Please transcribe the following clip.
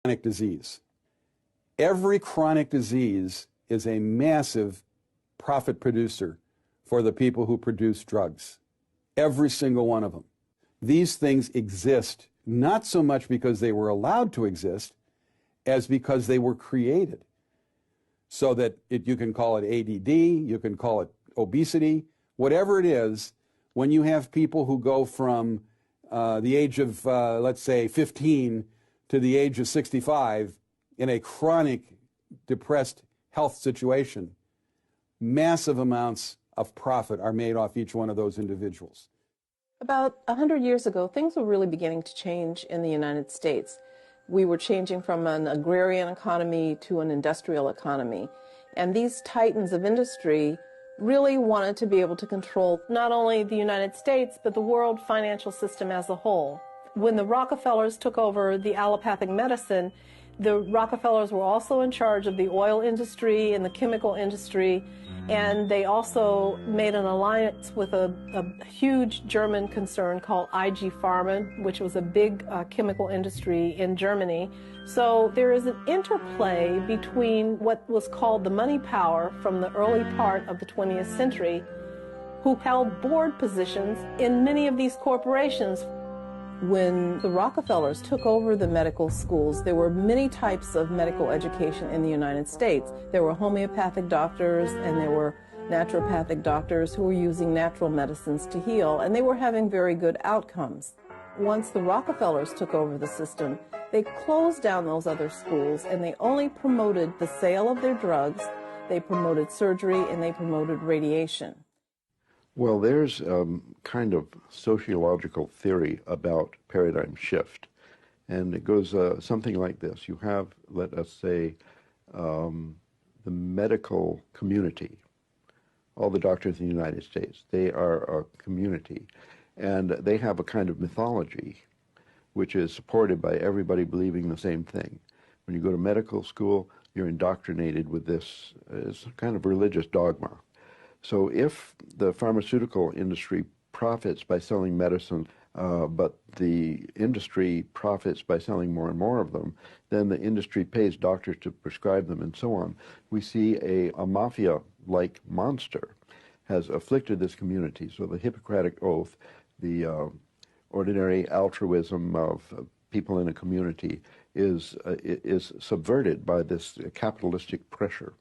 chronic disease. Every chronic disease is a massive profit producer for the people who produce drugs. Every single one of them. These things exist not so much because they were allowed to exist as because they were created. So that you can call it ADD, you can call it obesity, whatever it is, when you have people who go from the age of, let's say, 15 to the age of 65 in a chronic depressed health situation, massive amounts of profit are made off each one of those individuals. About 100 years ago, things were really beginning to change in the United States. We were changing from an agrarian economy to an industrial economy. And these titans of industry really wanted to be able to control not only the United States, but the world financial system as a whole. When the Rockefellers took over the allopathic medicine, the Rockefellers were also in charge of the oil industry and the chemical industry, and they also made an alliance with a huge German concern called IG Farben, which was a big chemical industry in Germany. So there is an interplay between what was called the money power from the early part of the 20th century, who held board positions in many of these corporations. When the Rockefellers took over the medical schools, there were many types of medical education in the United States. There were homeopathic doctors and there were naturopathic doctors who were using natural medicines to heal, and they were having very good outcomes. Once the Rockefellers took over the system, they closed down those other schools and they only promoted the sale of their drugs, they promoted surgery, and they promoted radiation. Well, there's kind of sociological theory about paradigm shift, and it goes something like this. You have, let us say, the medical community, all the doctors in the United States. They are a community, and they have a kind of mythology which is supported by everybody believing the same thing. When you go to medical school, you're indoctrinated with this as kind of religious dogma. So if the pharmaceutical industry profits by selling medicine, but the industry profits by selling more and more of them, then the industry pays doctors to prescribe them and so on. We see a mafia-like monster has afflicted this community. So the Hippocratic Oath, the ordinary altruism of people in a community is subverted by this capitalistic pressure.